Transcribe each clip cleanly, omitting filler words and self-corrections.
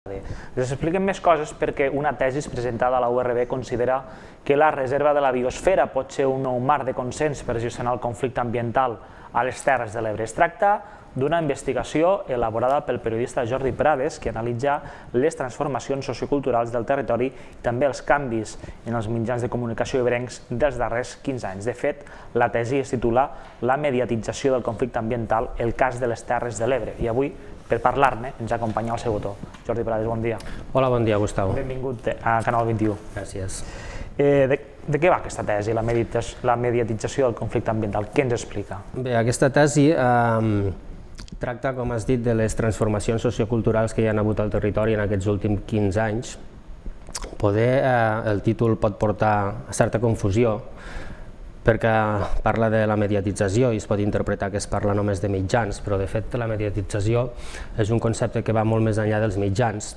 Us expliquem més coses perquè una tesi presentada a la URB considera que la reserva de la biosfera pot ser un nou marc de consens per gestionar el conflicte ambiental a les Terres de l'Ebre. Es tracta d'una investigació elaborada pel periodista Jordi Prades que analitza les transformacions socioculturals del territori i també els canvis en els mitjans de comunicació ebrencs dels darrers 15 anys. De fet, la tesi es titula La mediatització del conflicte ambiental, el cas de les Terres de l'Ebre. I avui, per parlar-ne, ens acompanya el seu autor. Jordi Prades, bon dia. Hola, bon dia, Gustavo. Benvingut a Canal 21. Gràcies. De què va aquesta tesi, la mediatització del conflicte ambiental? Què ens explica? Bé, aquesta tesi tracta, com has dit, de les transformacions socioculturals que hi ha hagut al territori en aquests últims 15 anys. El títol pot portar a certa confusió, perquè parla de la mediatització i es pot interpretar que es parla només de mitjans, però de fet la mediatització és un concepte que va molt més enllà dels mitjans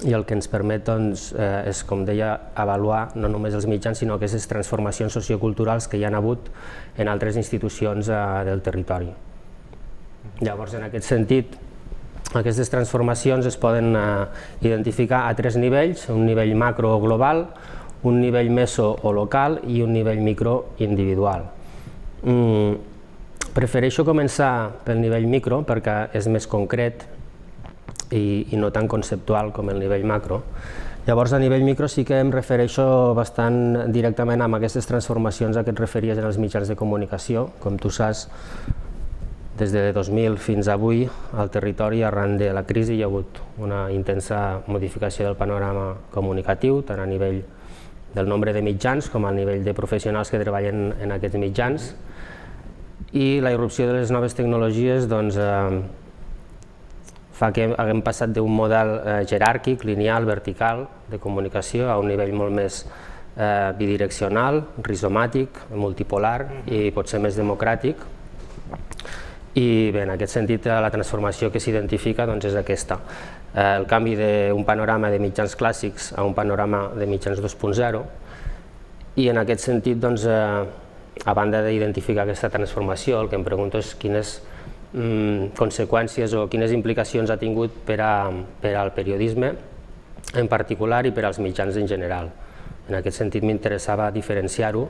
i el que ens permet és, com deia, avaluar no només els mitjans sinó aquestes transformacions socioculturals que hi ha hagut en altres institucions del territori. Llavors, en aquest sentit, aquestes transformacions es poden identificar a tres nivells: un nivell macro o global, un nivell meso o local i un nivell micro individual. Prefereixo començar pel nivell micro perquè és més concret i no tan conceptual com el nivell macro. Llavors, a nivell micro sí que em refereixo bastant directament a aquestes transformacions a què et referies en els mitjans de comunicació. Com tu saps, des de 2000 fins avui al territori, arran de la crisi, hi ha hagut una intensa modificació del panorama comunicatiu, tant a nivell del nombre de mitjans com al nivell de professionals que treballen en aquests mitjans, i la irrupció de les noves tecnologies fa que haguem passat d'un model jeràrquic, lineal, vertical de comunicació a un nivell molt més bidireccional, rizomàtic, multipolar i potser més democràtic. I bé, en aquest sentit la transformació que s'identifica és aquesta, el canvi d'un panorama de mitjans clàssics a un panorama de mitjans 2.0, i en aquest sentit, a banda d'identificar aquesta transformació, el que em pregunto és quines conseqüències o quines implicacions ha tingut per al periodisme en particular i per als mitjans en general. En aquest sentit m'interessava diferenciar-ho,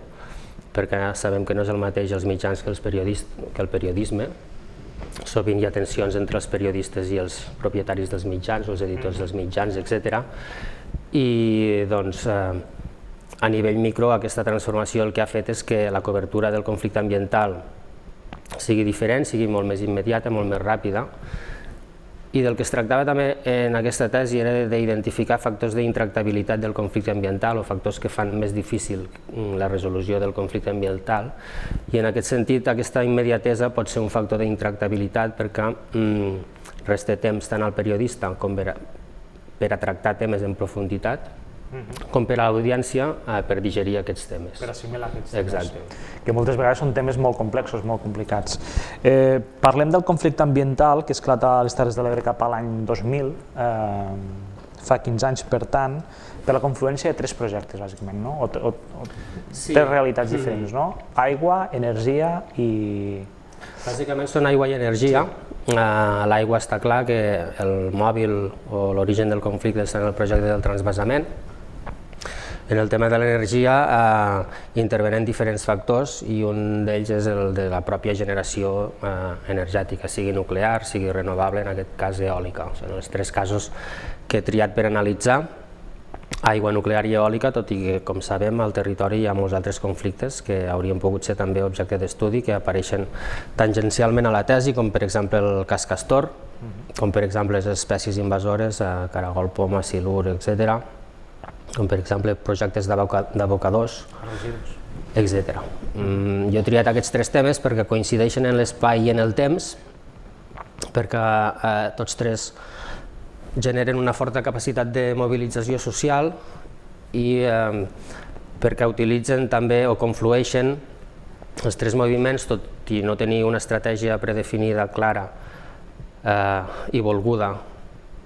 perquè sabem que no és el mateix els mitjans que el periodisme. Sovint hi ha tensions entre els periodistes i els propietaris dels mitjans, els editors dels mitjans, etc. I a nivell micro aquesta transformació el que ha fet és que la cobertura del conflicte ambiental sigui diferent, sigui molt més immediata, molt més ràpida. I del que es tractava també en aquesta tesi era d'identificar factors d'intractabilitat del conflicte ambiental o factors que fan més difícil la resolució del conflicte ambiental, i en aquest sentit aquesta immediatesa pot ser un factor d'intractabilitat perquè resta temps tant al periodista com per a tractar temes en profunditat, com per a l'audiència per digerir aquests temes. Per assimilar aquests temes. Exacte. Que moltes vegades són temes molt complexos, molt complicats. Parlem del conflicte ambiental que esclata a les Terres de l'Ebre cap a l'any 2000, fa 15 anys, per tant, per la confluència de tres projectes, bàsicament, no? O tres realitats diferents, no? Aigua, energia i... Bàsicament són aigua i energia. L'aigua està clar que el mòbil o l'origen del conflicte està en el projecte del transvasament. En el tema de l'energia intervenen diferents factors i un d'ells és el de la pròpia generació energètica, sigui nuclear, sigui renovable, en aquest cas eòlica. Són els tres casos que he triat per analitzar: aigua, nuclear i eòlica, tot i que, com sabem, al territori hi ha molts altres conflictes que haurien pogut ser també objecte d'estudi, que apareixen tangencialment a la tesi, com per exemple el cas Castor, com per exemple les espècies invasores, caragol, poma, silur, etc., com per exemple projectes d'abocadors, etc. Jo he triat aquests tres temes perquè coincideixen en l'espai i en el temps, perquè tots tres generen una forta capacitat de mobilització social i perquè utilitzen també o conflueixen els tres moviments, tot i no tenir una estratègia predefinida, clara i volguda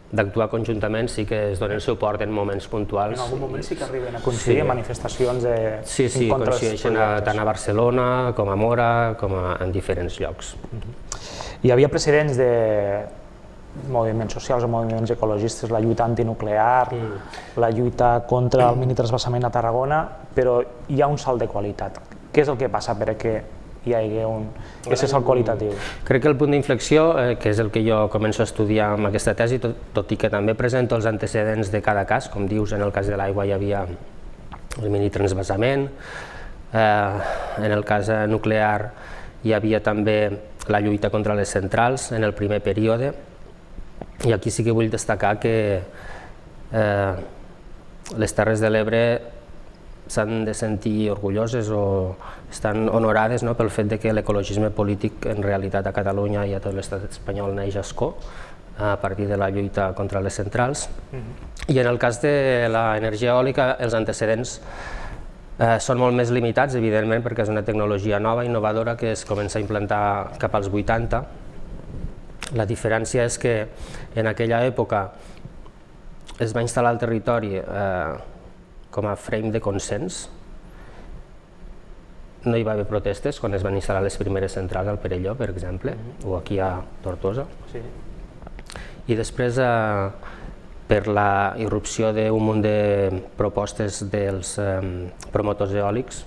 d'actuar conjuntament, sí que es donen suport en moments puntuals. En algun moment sí que arriben a coincidir en manifestacions en contra dels projectes. Sí, coincideixen tant a Barcelona com a Mora, com en diferents llocs. Hi havia precedents moviments socials o moviments ecologistes, la lluita antinuclear, la lluita contra el minitransvasament a Tarragona, però hi ha un salt de qualitat. Què és el que passa perquè hi hagi aquest salt qualitatiu? Crec que el punt d'inflexió, que és el que jo començo a estudiar amb aquesta tesi, tot i que també presento els antecedents de cada cas, com dius, en el cas de l'aigua hi havia el minitransvasament, en el cas nuclear hi havia també la lluita contra les centrals en el primer període, i aquí sí que vull destacar que les Terres de l'Ebre s'han de sentir orgulloses o estan honorades pel fet que l'ecologisme polític en realitat a Catalunya i a tot l'estat espanyol neix a escó a partir de la lluita contra les centrals. I en el cas de l'energia eòlica els antecedents són molt més limitats, evidentment, perquè és una tecnologia nova, innovadora, que es comença a implantar cap als 80. La diferència és que en aquella època es va instal·lar al territori com a frame de consens. No hi va haver protestes quan es van instal·lar les primeres centrals al Perelló, per exemple, o aquí a Tortosa. I després, per la irrupció d'un munt de propostes dels promotors eòlics,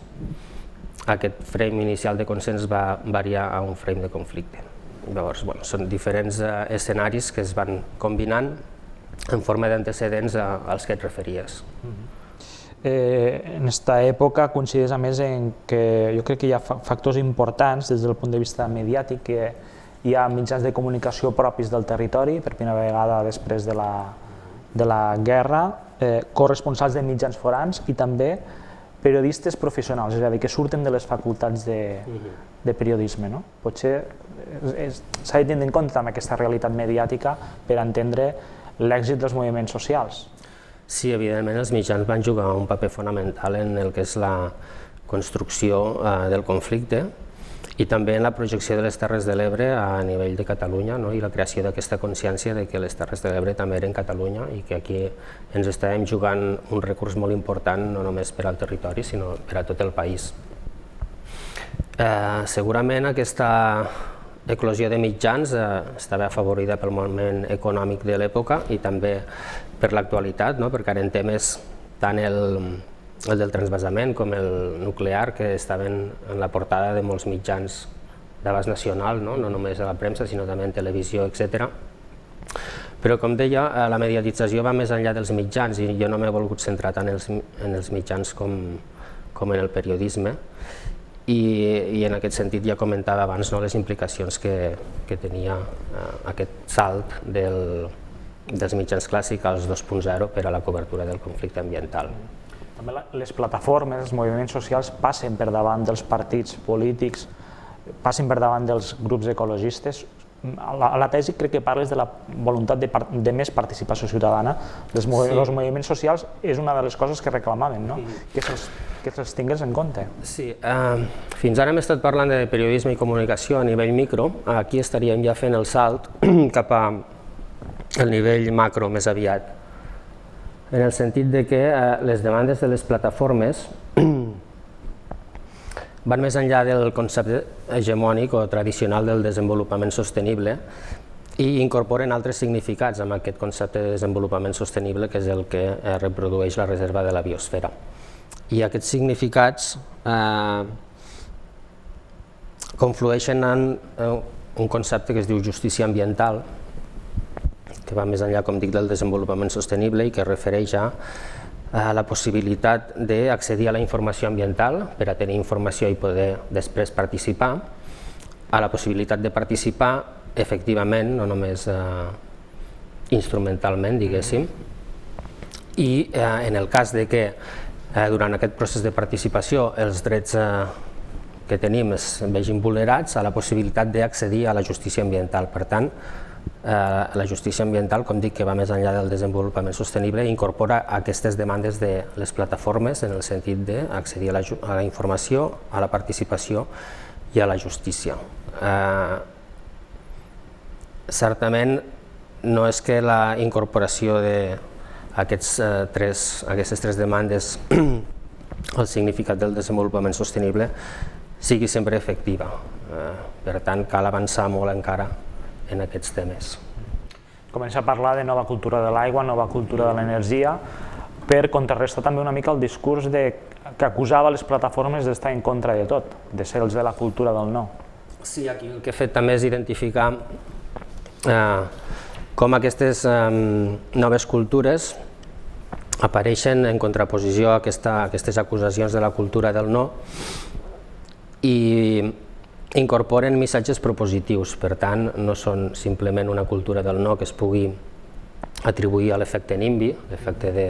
aquest frame inicial de consens va variar a un frame de conflicte. Llavors, són diferents escenaris que es van combinant en forma d'antecedents als que et referies. En aquesta època coincideix a més en que jo crec que hi ha factors importants des del punt de vista mediàtic, que hi ha mitjans de comunicació propis del territori, per primera vegada després de la guerra, corresponsals de mitjans forans i també periodistes professionals, és a dir, que surten de les facultats de periodisme. Potser s'ha de tenir en compte amb aquesta realitat mediàtica per entendre l'èxit dels moviments socials. Sí, evidentment els mitjans van jugar un paper fonamental en el que és la construcció del conflicte i també en la projecció de les Terres de l'Ebre a nivell de Catalunya i la creació d'aquesta consciència de que les Terres de l'Ebre també eren Catalunya i que aquí ens estàvem jugant un recurs molt important no només per al territori sinó per a tot el país. Segurament aquesta eclosió de mitjans estava afavorida pel moment econòmic de l'època i també per l'actualitat, perquè eren temes tant el del transvasament com el nuclear que estaven en la portada de molts mitjans d'abast nacional, no només a la premsa sinó també en televisió, etc. Però com deia, la mediatització va més enllà dels mitjans i jo no m'he volgut centrar tant en els mitjans com en el periodisme. I en aquest sentit ja comentava abans les implicacions que tenia aquest salt dels mitjans clàssics als 2.0 per a la cobertura del conflicte ambiental. També les plataformes, els moviments socials passen per davant dels partits polítics, passen per davant dels grups ecologistes. A la tesi crec que parles de la voluntat de més participació ciutadana. Els moviments socials és una de les coses que reclamaven, que se'ls tingués en compte. Sí, fins ara hem estat parlant de periodisme i comunicació a nivell micro, aquí estaríem ja fent el salt cap al nivell macro més aviat, en el sentit de que les demandes de les plataformes van més enllà del concepte hegemònic o tradicional del desenvolupament sostenible i incorporen altres significats amb aquest concepte de desenvolupament sostenible que és el que reprodueix la reserva de la biosfera. I aquests significats conflueixen en un concepte que es diu justícia ambiental, que va més enllà, com dic, del desenvolupament sostenible i que es refereix a la possibilitat d'accedir a la informació ambiental per a tenir informació i poder després participar, a la possibilitat de participar efectivament, no només instrumentalment, diguéssim, i en el cas de que durant aquest procés de participació els drets que tenim es vegin vulnerats, a la possibilitat d'accedir a la justícia ambiental. Per tant, la justícia ambiental, com dic, que va més enllà del desenvolupament sostenible, incorpora aquestes demandes de les plataformes en el sentit d'accedir a la informació, a la participació i a la justícia. Certament no és que la incorporació d'aquestes tres demandes al significat del desenvolupament sostenible sigui sempre efectiva. Per tant, cal avançar molt encara en aquests temes. Comença a parlar de nova cultura de l'aigua, nova cultura de l'energia, per contrarrestar també una mica el discurs que acusava les plataformes d'estar en contra de tot, de ser els de la cultura del no. Sí, aquí el que he fet també és identificar com aquestes noves cultures apareixen en contraposició a aquestes acusacions de la cultura del no i incorporen missatges propositius, per tant no són simplement una cultura del no que es pugui atribuir a l'efecte NIMBY, l'efecte de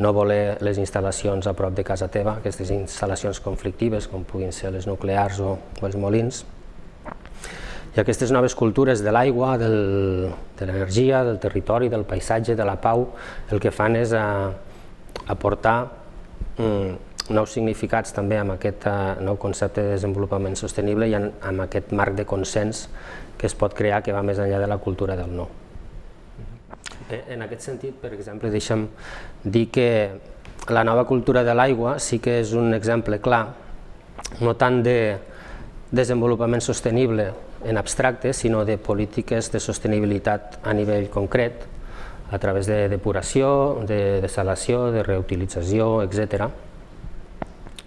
no voler les instal·lacions a prop de casa teva, aquestes instal·lacions conflictives com puguin ser les nuclears o els molins. I aquestes noves cultures de l'aigua, de l'energia, del territori, del paisatge, de la pau, el que fan és aportar nous significats també amb aquest nou concepte de desenvolupament sostenible i amb aquest marc de consens que es pot crear que va més enllà de la cultura del no. En aquest sentit, per exemple, deixa'm dir que la nova cultura de l'aigua sí que és un exemple clar, no tant de desenvolupament sostenible en abstracte, sinó de polítiques de sostenibilitat a nivell concret, a través de depuració, de dessalació, de reutilització, etc.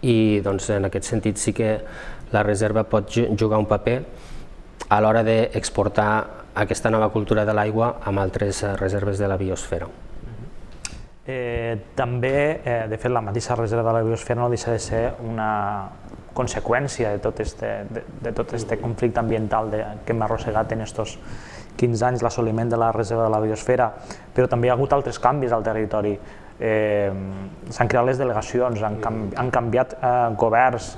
I en aquest sentit sí que la reserva pot jugar un paper a l'hora d'exportar aquesta nova cultura de l'aigua amb altres reserves de la biosfera. També, de fet, la mateixa reserva de la biosfera no deixa de ser una conseqüència de tot este conflicte ambiental que hem arrossegat en aquests 15 anys, l'assoliment de la reserva de la biosfera, però també hi ha hagut altres canvis al territori. S'han creat les delegacions, han canviat governs,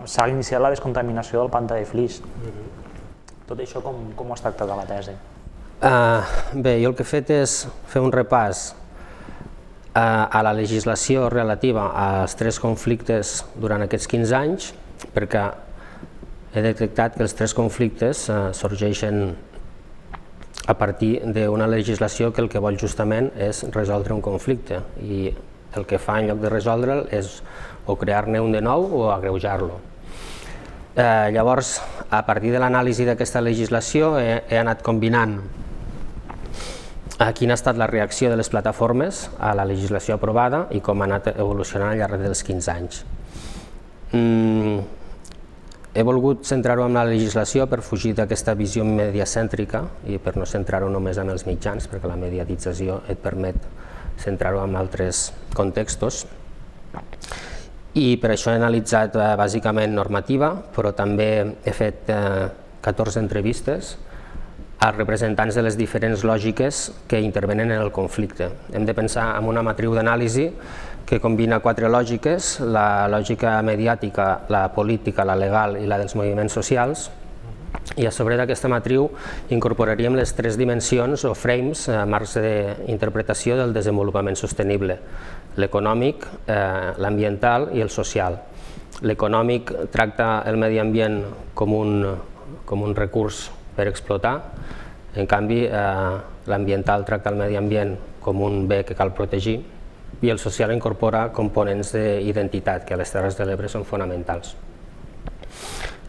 s'ha iniciat la descontaminació del pantà de Flix. Tot això com ho has tractat a la tesi? Bé, jo el que he fet és fer un repàs a la legislació relativa als 3 conflictes durant aquests 15 anys, perquè he detectat que els 3 conflictes sorgeixen a partir d'una legislació que el que vol justament és resoldre un conflicte i el que fa en lloc de resoldre'l és o crear-ne un de nou o agreujar-lo. Llavors, a partir de l'anàlisi d'aquesta legislació he anat combinant quina ha estat la reacció de les plataformes a la legislació aprovada i com ha anat evolucionant al llarg dels 15 anys. He volgut centrar-ho en la legislació per fugir d'aquesta visió mediacèntrica i per no centrar-ho només en els mitjans, perquè la mediatització et permet centrar-ho en altres contextos. I per això he analitzat bàsicament normativa, però també he fet 14 entrevistes als representants de les diferents lògiques que intervenen en el conflicte. Hem de pensar en una matriu d'anàlisi que combina 4 lògiques, la lògica mediàtica, la política, la legal i la dels moviments socials, i a sobre d'aquesta matriu incorporaríem les 3 dimensions o frames, marcs d'interpretació del desenvolupament sostenible: l'econòmic, l'ambiental i el social. L'econòmic tracta el medi ambient com un recurs per explotar, en canvi l'ambiental tracta el medi ambient com un bé que cal protegir, i el social incorpora components d'identitat que a les Terres de l'Ebre són fonamentals.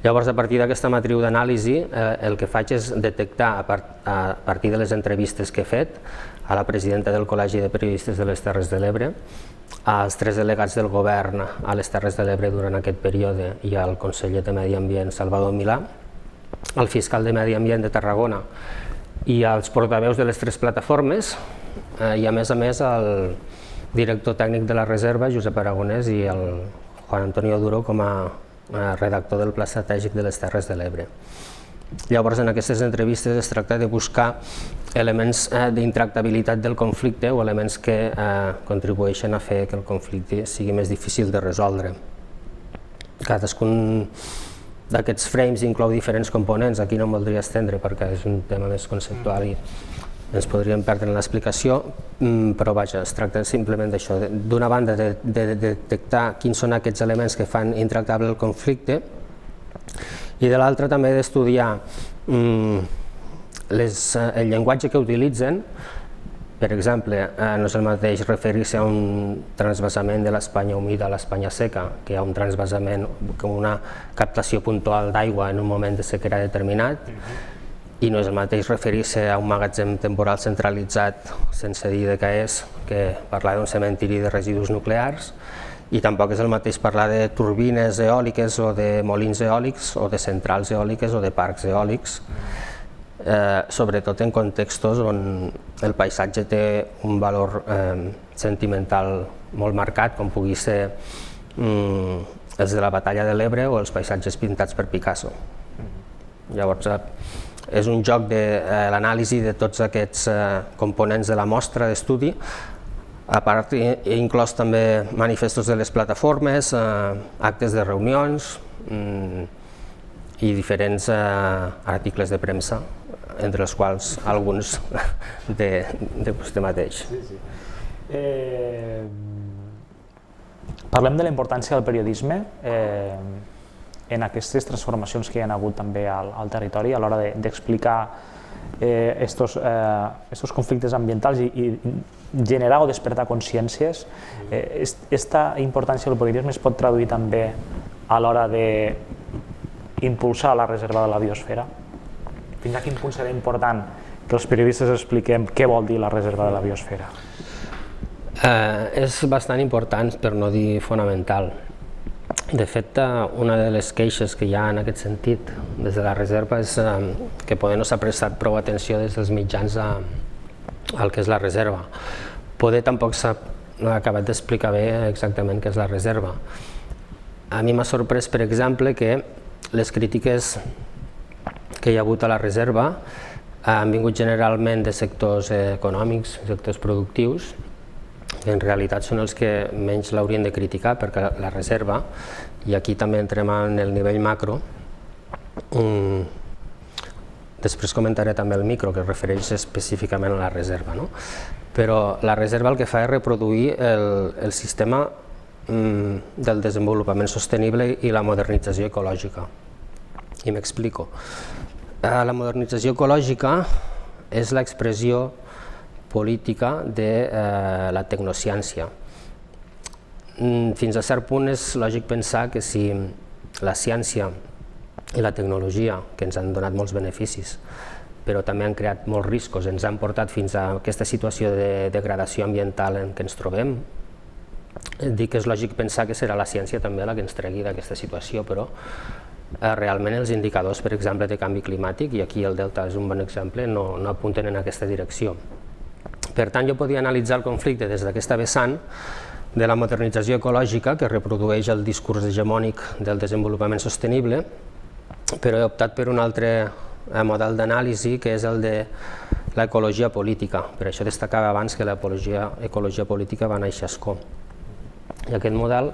Llavors, a partir d'aquesta matriu d'anàlisi, el que faig és detectar, a partir de les entrevistes que he fet a la presidenta del Col·legi de Periodistes de les Terres de l'Ebre, als 3 delegats del govern a les Terres de l'Ebre durant aquest període i al conseller de Medi Ambient, Salvador Milà, al fiscal de Medi Ambient de Tarragona i als portaveus de les 3 plataformes, i a més al director tècnic de la reserva, Josep Aragonès, i el Juan Antonio Duro com a redactor del Pla Estratègic de les Terres de l'Ebre. Llavors, en aquestes entrevistes es tracta de buscar elements d'intractabilitat del conflicte o elements que contribueixen a fer que el conflicte sigui més difícil de resoldre. Cadascun d'aquests frames inclou diferents components, aquí no em voldria estendre perquè és un tema més conceptual i ens podríem perdre en l'explicació, però vaja, es tracta simplement d'això, d'una banda de detectar quins són aquests elements que fan intractable el conflicte i de l'altra també d'estudiar el llenguatge que utilitzen. Per exemple, no és el mateix referir-se a un transvasament de l'Espanya humida a l'Espanya seca que a un transvasament com una captació puntual d'aigua en un moment de sequera determinat, i no és el mateix referir-se a un magatzem temporal centralitzat sense dir de què és que parlar d'un cementiri de residus nuclears, i tampoc és el mateix parlar de turbines eòliques o de molins eòlics o de centrals eòliques o de parcs eòlics, sobretot en contextos on el paisatge té un valor sentimental molt marcat, com pugui ser els de la Batalla de l'Ebre o els paisatges pintats per Picasso. Llavors, és un joc de l'anàlisi de tots aquests components de la mostra d'estudi. A part, he inclòs també manifestos de les plataformes, actes de reunions i diferents articles de premsa, entre els quals alguns de vostè mateix. Parlem de la importància del periodisme en aquestes transformacions que hi ha hagut també al territori a l'hora d'explicar estos conflictes ambientals i generar o despertar consciències. Esta importància del periodisme es pot traduir també a l'hora d'impulsar la reserva de la biosfera? Fins a quin punt serà important que els periodistes expliquem què vol dir la reserva de la biosfera? És bastant important, per no dir fonamental. De fet, una de les queixes que hi ha en aquest sentit des de la reserva és que poder no s'ha prestat prou atenció des dels mitjans al que és la reserva. Poder tampoc s'ha acabat d'explicar bé exactament què és la reserva. A mi m'ha sorprès, per exemple, que les crítiques que hi ha hagut a la reserva han vingut generalment de sectors econòmics, sectors productius, que en realitat són els que menys l'haurien de criticar, perquè la reserva, i aquí també entrem en el nivell macro, després comentaré també el micro, que es refereix específicament a la reserva, però la reserva el que fa és reproduir el sistema del desenvolupament sostenible i la modernització ecològica. I m'explico. La modernització ecològica és l'expressió política de la tecnociència. Fins a cert punt és lògic pensar que si la ciència i la tecnologia, que ens han donat molts beneficis, però també han creat molts riscos, ens han portat fins a aquesta situació de degradació ambiental en què ens trobem, dic que és lògic pensar que serà la ciència també la que ens tregui d'aquesta situació, però realment els indicadors, per exemple, de canvi climàtic, i aquí el Delta és un bon exemple, no apunten en aquesta direcció. Per tant, jo podia analitzar el conflicte des d'aquesta vessant de la modernització ecològica, que reprodueix el discurs hegemònic del desenvolupament sostenible, però he optat per un altre model d'anàlisi, que és el de l'ecologia política. Per això destacava abans que l'ecologia política va néixer a Ascó. I aquest model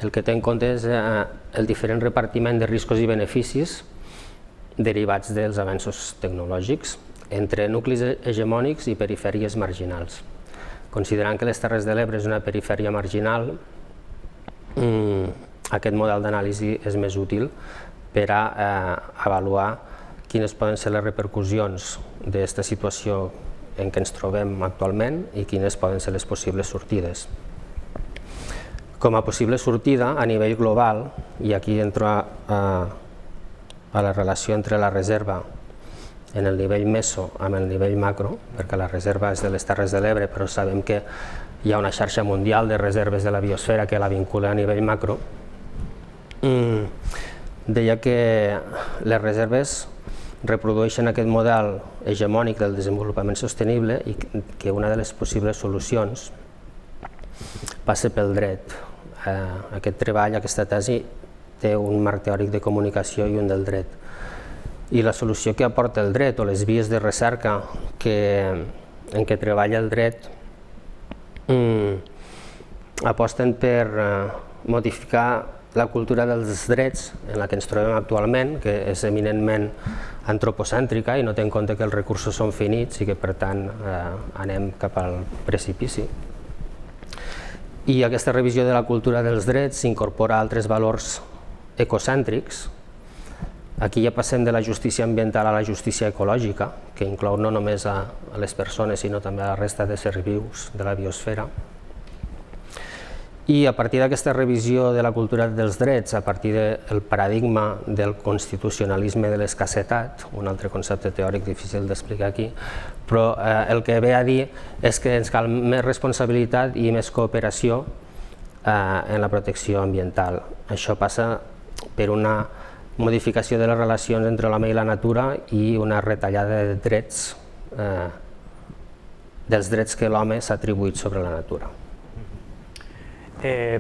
el que té en compte és el diferent repartiment de riscos i beneficis derivats dels avenços tecnològics entre nuclis hegemònics i perifèries marginals. Considerant que les Terres de l'Ebre és una perifèria marginal, aquest model d'anàlisi és més útil per a avaluar quines poden ser les repercussions d'aquesta situació en què ens trobem actualment i quines poden ser les possibles sortides. Com a possible sortida a nivell global, i aquí entro a la relació entre la reserva en el nivell meso amb el nivell macro, perquè la reserva és de les Terres de l'Ebre, però sabem que hi ha una xarxa mundial de reserves de la biosfera que la vincula a nivell macro, deia que les reserves reprodueixen aquest model hegemònic del desenvolupament sostenible i que una de les possibles solucions passa pel dret. Aquest treball, aquesta tesi, té un marc teòric de comunicació i un del dret. I la solució que aporta el dret o les vies de recerca en què treballa el dret aposten per modificar la cultura dels drets en la que ens trobem actualment, que és eminentment antropocèntrica i no té en compte que els recursos són finits i que per tant anem cap al precipici. I aquesta revisió de la cultura dels drets s'incorpora altres valors ecocèntrics. Aquí ja passem de la justícia ambiental a la justícia ecològica, que inclou no només a les persones, sinó també a la resta d'éssers vius de la biosfera. I a partir d'aquesta revisió de la cultura dels drets, a partir del paradigma del constitucionalisme de l'escassetat, un altre concepte teòric difícil d'explicar aquí, però el que ve a dir és que ens cal més responsabilitat i més cooperació en la protecció ambiental. Això passa per una modificació de les relacions entre l'home i la natura i una retallada de drets, dels drets que l'home s'ha atribuït sobre la natura.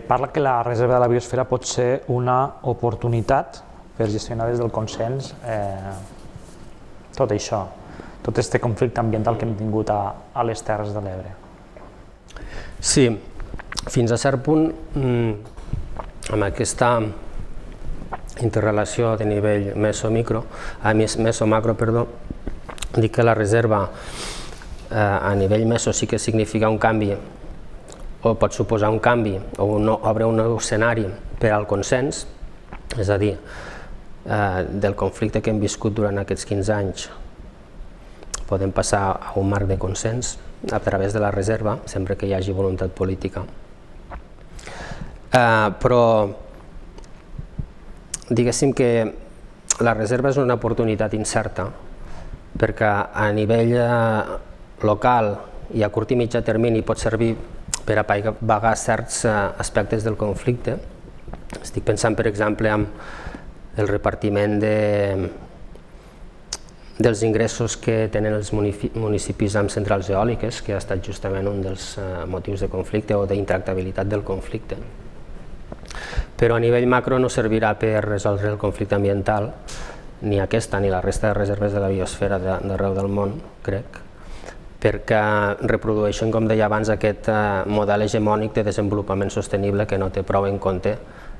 Parla que la reserva de la biosfera pot ser una oportunitat per gestionar des del consens tot això, tot aquest conflicte ambiental que hem tingut a les Terres de l'Ebre. Sí, fins a cert punt, amb aquesta interrelació de nivell meso-macro, dic que la reserva a nivell meso sí que significa un canvi o pot suposar un canvi o obre un nou escenari per al consens, és a dir, del conflicte que hem viscut durant aquests 15 anys podem passar a un marc de consens a través de la reserva, sempre que hi hagi voluntat política. Però diguéssim que la reserva és una oportunitat incerta perquè a nivell local i a curt i mitjà termini pot servir per apagar certs aspectes del conflicte. Estic pensant, per exemple, en el repartiment dels ingressos que tenen els municipis amb centrals eòliques, que ha estat justament un dels motius de conflicte o d'intractabilitat del conflicte. Però a nivell macro no servirà per resoldre el conflicte ambiental, ni aquesta ni la resta de reserves de la biosfera d'arreu del món, crec, perquè reprodueixen, com deia abans, aquest model hegemònic de desenvolupament sostenible que no té prou en compte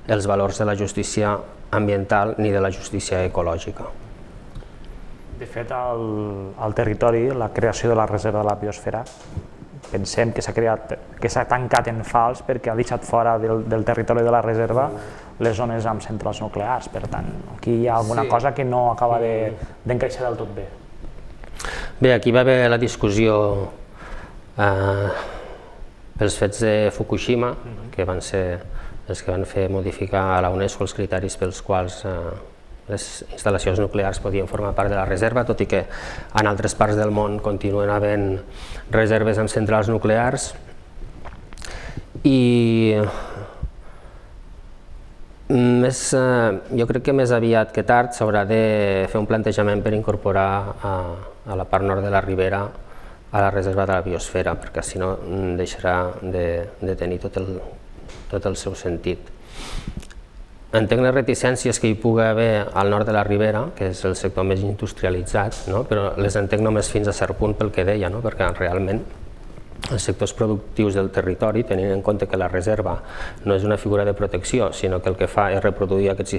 els valors de la justícia ambiental ni de la justícia ecològica. De fet, al territori, la creació de la reserva de la biosfera, pensem que s'ha tancat en fals perquè ha deixat fora del territori de la reserva les zones amb centrals nuclears. Per tant, aquí hi ha alguna cosa que no acaba d'encaixar del tot bé. Bé, aquí va haver la discussió pels fets de Fukushima, que van ser els que van fer modificar a la UNESCO els criteris pels quals les instal·lacions nuclears podien formar part de la reserva, tot i que en altres parts del món continuen havent reserves amb centrals nuclears. I jo crec que més aviat que tard s'haurà de fer un plantejament per incorporar a la part nord de la Ribera a la reserva de la biosfera, perquè si no deixarà de tenir tot el seu sentit. Entenc les reticències que hi pugui haver al nord de la Ribera, que és el sector més industrialitzat, però les entenc només fins a cert punt pel que deia, perquè realment els sectors productius del territori, tenint en compte que la reserva no és una figura de protecció, sinó que el que fa és reproduir aquests